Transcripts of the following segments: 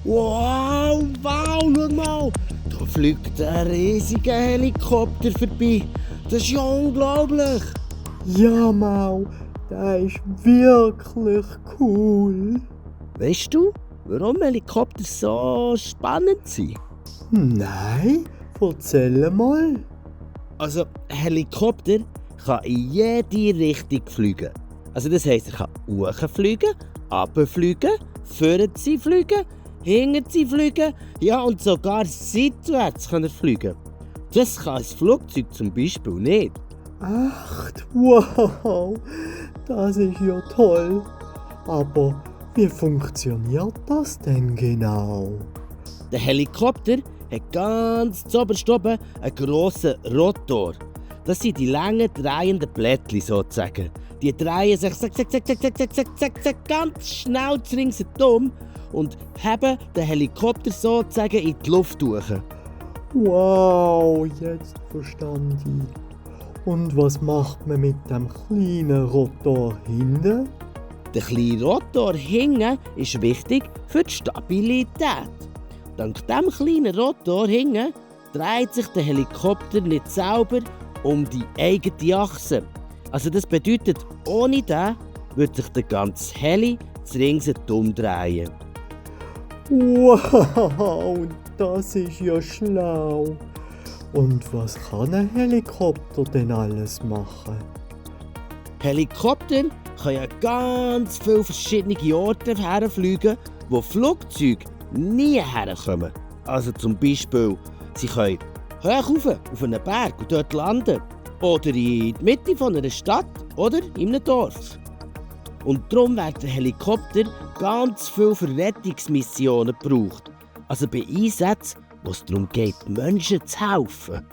Wow, schau mal! Da fliegt ein riesiger Helikopter vorbei. Das ist ja unglaublich! Ja, Mau, der ist wirklich cool. Weißt du, warum Helikopter so spannend sind? Nein, erzähl mal. Also, ein Helikopter kann in jede Richtung fliegen. Also das heisst, er kann hochfliegen, runterfliegen, vorne fliegen, hinten fliegen, ja und sogar seitwärts kann er fliegen. Das kann ein Flugzeug zum Beispiel nicht. Echt? Wow, das ist ja toll. Aber wie funktioniert das denn genau? Der Helikopter hat ganz zuoberst oben einen grossen Rotor. Das sind die langen drehenden Blättchen sozusagen. Die drehen sich ganz schnell ringsherum und haben den Helikopter sozusagen in die Luft durch. Wow, jetzt verstand ich. Und was macht man mit dem kleinen Rotor hinten? Der kleine Rotor hinten ist wichtig für die Stabilität. Dank diesem kleinen Rotor hinten dreht sich der Helikopter nicht selber um die eigene Achse. Also das bedeutet, ohne den würde sich der ganze Heli ringsherum drehen. Wow, das ist ja schlau. Und was kann ein Helikopter denn alles machen? Helikopter können ja ganz viele verschiedene Orte herfliegen, wo Flugzeuge nie herkommen. Also zum Beispiel, sie können hoch rauf, auf einen Berg und dort landen. Oder in die Mitte von einer Stadt oder in einem Dorf. Und darum werden Helikopter ganz viel für Rettungsmissionen gebraucht. Also bei Einsätzen, wo es darum geht, Menschen zu helfen.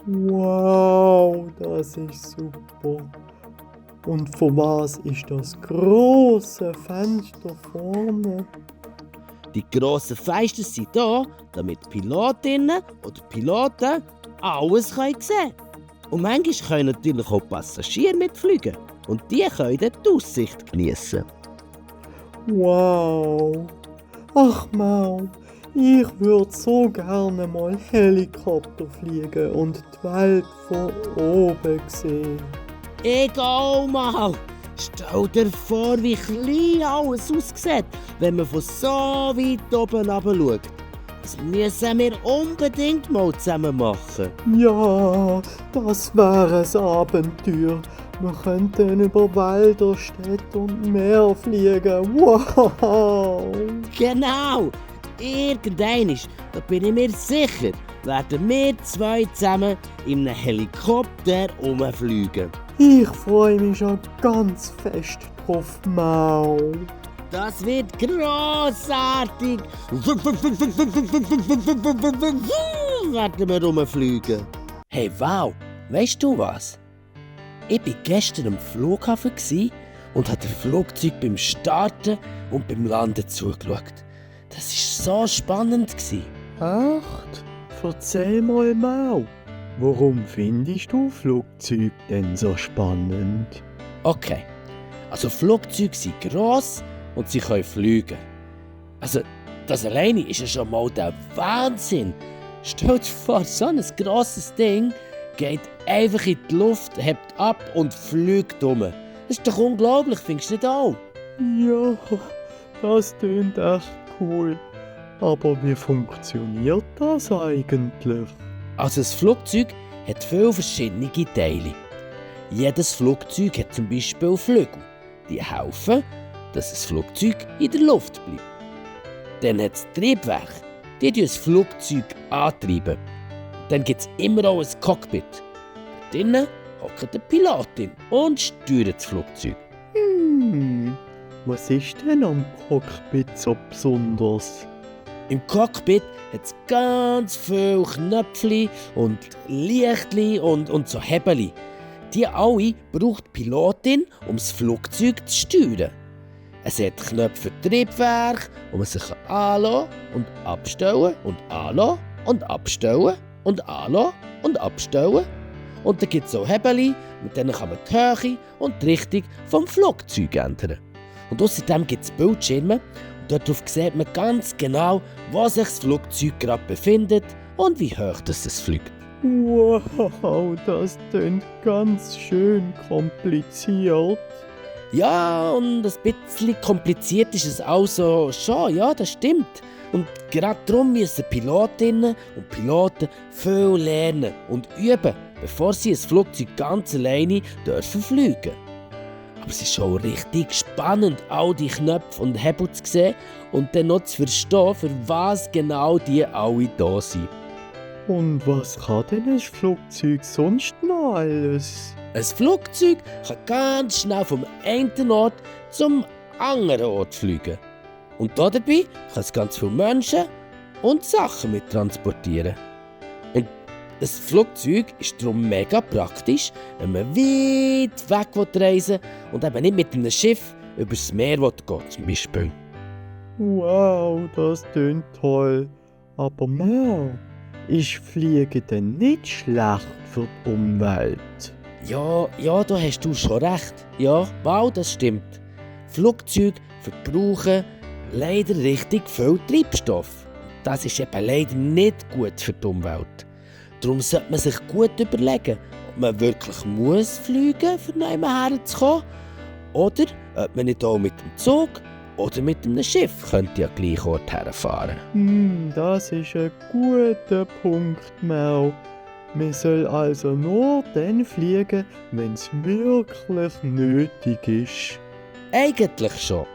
Wow, das ist super. Und von was ist das große Fenster vorne? Die grossen Fenster sind da, damit Pilotinnen oder Piloten alles sehen können. Und manchmal können natürlich auch Passagiere mitfliegen. Und die können dann die Aussicht geniessen. Wow. Ach Mau, ich würde so gerne mal Helikopter fliegen und die Welt von oben sehen. Egal mal! Stell dir vor, wie klein alles aussieht, wenn man von so weit oben runter schaut. Das müssen wir unbedingt mal zusammen machen. Ja, das wäre ein Abenteuer. Wir könnten über Wälder, Städte und Meer fliegen. Wow! Genau! Irgendeinmal, da bin ich mir sicher, werden wir zwei zusammen in einem Helikopter rumfliegen. Ich freue mich schon ganz fest drauf, Mau. Das wird grossartig! Werden wir rumfliegen. Hey, wow! Weißt du was? Ich war gestern am Flughafen und habe dem Flugzeug beim Starten und beim Landen zugeschaut. Das war so spannend. Echt? Erzähl mal, Mau. Warum findest du Flugzeuge denn so spannend? Okay, also Flugzeuge sind gross und sie können fliegen. Also, das alleine ist ja schon mal der Wahnsinn. Stell dir vor, so ein grosses Ding geht einfach in die Luft, hebt ab und fliegt um. Das ist doch unglaublich, findest du nicht auch? Ja, das klingt echt cool. Aber wie funktioniert das eigentlich? Also ein Flugzeug hat viele verschiedene Teile. Jedes Flugzeug hat zum Beispiel Flügel. Die helfen, dass das Flugzeug in der Luft bleibt. Dann hat es Triebwerke, die das Flugzeug antreiben. Dann gibt es immer auch ein Cockpit. Drinnen hockt der Pilotin und steuert das Flugzeug. Was ist denn am Cockpit so besonders? Im Cockpit hat es ganz viele Knöpfchen und Lichtchen und so Hebel. Die alle braucht die Pilotin, um das Flugzeug zu steuern. Es hat Knöpfe für Triebwerk, wo man sich anlassen und abstellen und anlassen und abstellen und anlassen und abstellen. Und dann gibt es auch Hebel, mit denen kann man die Höhe und die Richtung vom Flugzeug ändern. Und außerdem gibt es Bildschirme, Darauf sieht man ganz genau, wo sich das Flugzeug gerade befindet und wie hoch es fliegt. Wow, das klingt ganz schön kompliziert. Ja, und ein bisschen kompliziert ist es also schon, ja, das stimmt. Und gerade darum müssen Pilotinnen und Piloten viel lernen und üben, bevor sie ein Flugzeug ganz alleine dürfen fliegen. Aber es ist schon richtig spannend, all die Knöpfe und Hebel zu sehen und dann noch zu verstehen, für was genau die alle da sind. Und was kann denn ein Flugzeug sonst noch alles? Ein Flugzeug kann ganz schnell vom einen Ort zum anderen Ort fliegen. Und dabei kann es ganz viele Menschen und Sachen mit transportieren. Und ein Flugzeug ist darum mega praktisch, wenn man weit weg reisen will und eben nicht mit einem Schiff übers Meer gehen will, zum Beispiel. Wow, das klingt toll. Aber Mann, ist Fliegen denn nicht schlecht für die Umwelt? Ja, da hast du schon recht. Ja, wow, das stimmt. Flugzeuge verbrauchen leider richtig viel Treibstoff. Das ist eben leider nicht gut für die Umwelt. Darum sollte man sich gut überlegen, ob man wirklich muss fliegen, um nach herzukommen, oder ob man nicht auch mit dem Zug oder mit einem Schiff könnte an den gleichen Ort herfahren. Das ist ein guter Punkt, Mau. Man soll also nur dann fliegen, wenn es wirklich nötig ist. Eigentlich schon.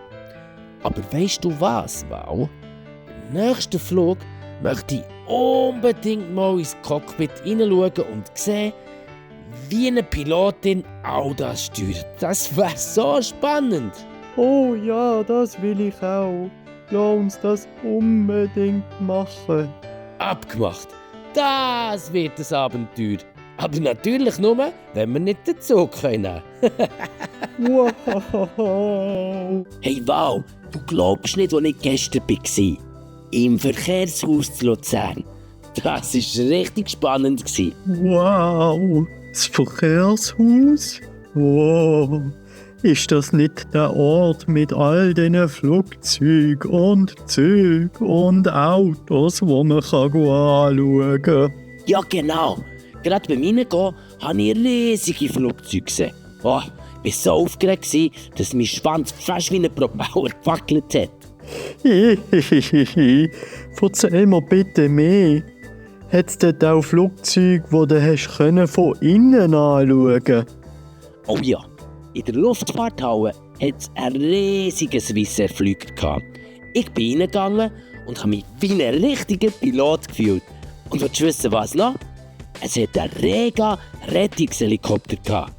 Aber weisst du was, Val? Im nächsten Flug möchte ich unbedingt mal ins Cockpit hineinschauen und sehen, wie eine Pilotin all das steuert. Das wäre so spannend. Oh ja, das will ich auch. Lass uns das unbedingt machen. Abgemacht. Das wird ein Abenteuer. Aber natürlich nur, wenn wir nicht den Zug nehmen können. Wow! Hey Val, du glaubst nicht, wo ich gestern war. Im Verkehrshaus zu Luzern. Das war richtig spannend. Wow! Das Verkehrshaus? Wow! Ist das nicht der Ort mit all diesen Flugzeugen und Zügen und Autos, wo man anschauen kann? Ja, genau. Gerade beim Reingehen habe ich riesige Flugzeuge gesehen. Oh, ich war so aufgeregt, dass mein Schwanz fast wie ein Propeller gewackelt hat. Erzähl mir bitte mehr. Hat es dort auch Flugzeuge, die du von innen anschauen konntest? Oh ja, in der Luftfahrthalle hat es einen riesigen Swissair-Flüger gehabt. Ich bin reingegangen und habe mich wie ein richtiger Pilot gefühlt. Und willst du wissen, was noch? Es hat einen Rega-Rettungshelikopter gehabt.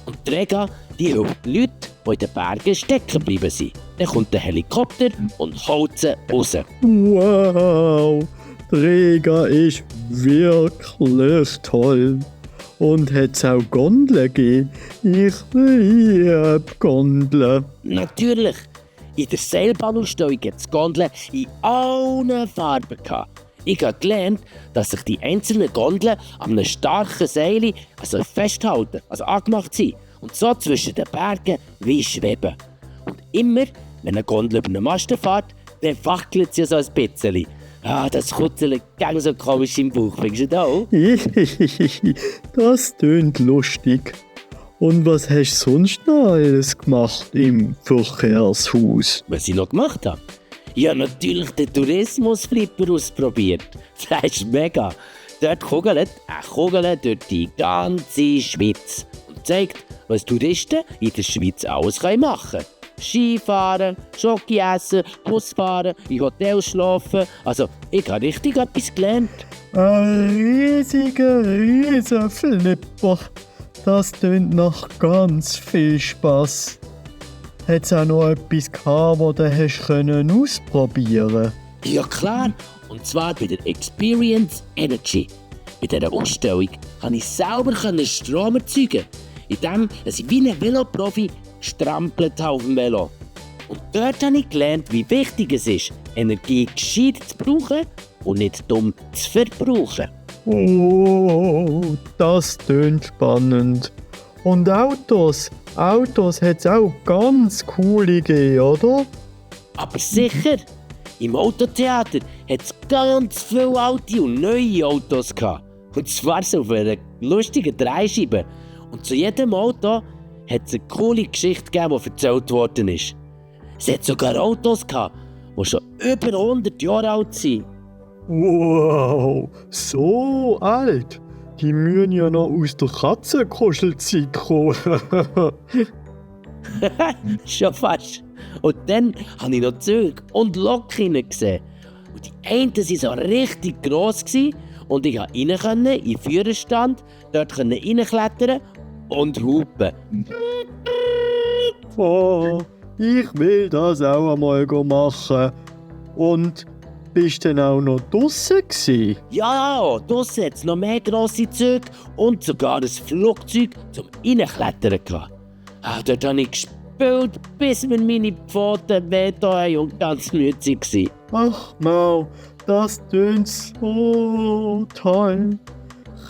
Und die Rega, die hilft Leute, die in den Bergen stecken geblieben sind. Dann kommt der Helikopter und holt sie raus. Wow, die Rega ist wirklich toll. Und hat es auch Gondeln gegeben? Ich liebe Gondeln. Natürlich. In der Seilbahnausstellung hat es Gondeln in allen Farben gehabt. Ich habe gelernt, dass sich die einzelnen Gondeln an einem starken Seil festhalten, also angemacht sind. Und so zwischen den Bergen wie schweben. Und immer, wenn eine Gondel über einen Masten fährt, dann wackelt sie so ein bisschen. Das Kutzelt ganz so komisch im Bauch, findest du das auch? Das tönt lustig. Und was hast du sonst noch alles gemacht im Verkehrshaus? Was ich noch gemacht habe? Ich habe natürlich den Tourismus-Flipper ausprobiert. Das ist mega. Dort kugelt eine Kugel durch die ganze Schweiz und zeigt, was Touristen in der Schweiz alles machen können. Skifahren, Schoki essen, Busfahren, in Hotels schlafen. Also, ich habe richtig etwas gelernt. Ein riesiger Flipper. Das tönt nach ganz viel Spass. Hat es auch noch etwas gehabt, das du ausprobieren konntest? Ja klar, und zwar bei der Experience Energy. Bei dieser Ausstellung konnte ich selber Strom erzeugen, indem ich wie ein Veloprofi gestrampelt habe auf dem Velo. Und dort habe ich gelernt, wie wichtig es ist, Energie gescheit zu brauchen und nicht dumm zu verbrauchen. Oh, das tönt spannend. Und Autos hat es auch ganz coole gegeben, oder? Aber sicher, im Autotheater hat es ganz viele alte und neue Autos gehabt. Und zwar so auf einer lustigen Dreischeibe. Und zu jedem Auto hat es eine coole Geschichte gegeben, die erzählt worden ist. Es hat sogar Autos gehabt, die schon über 100 Jahre alt sind. Wow, so alt. Die müssen ja noch aus der Katzenkuschelzeit kommen. Schon fast. Und dann habe ich noch Züge und Lokinnen gesehen. Und die einen waren so richtig gross gewesen, und ich konnte rein in den Führerstand, dort reinklettern und hupen. Oh, ich will das auch einmal machen. Und bist du denn auch noch draussen gsi? Ja, draussen hat es noch mehr grosse Züge und sogar ein Flugzeug zum Reinklettern gehabt. Dort habe ich gespielt, bis mir meine Pfoten wehgetan und ganz müde waren. Ach Mau, das tönt so toll.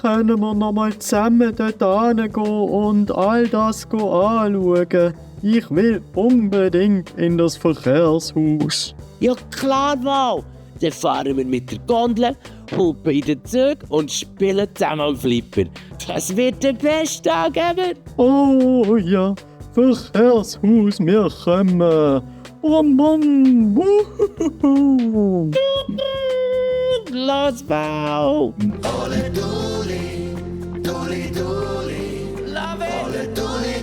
Können wir noch mal zusammen dort hingehen und all das anschauen? Ich will unbedingt in das Verkehrshaus. Ja klar, Mal. Dann fahren wir mit der Gondel, hupen in den Zug und spielen zusammen am Flipper. Das wird der beste Tag ever. Oh ja, Verkehrshaus, wir kommen. Oh Mann, wuhuhu. Los, Mal. Ole Doli, Doli Doli, Love it. Ole Doli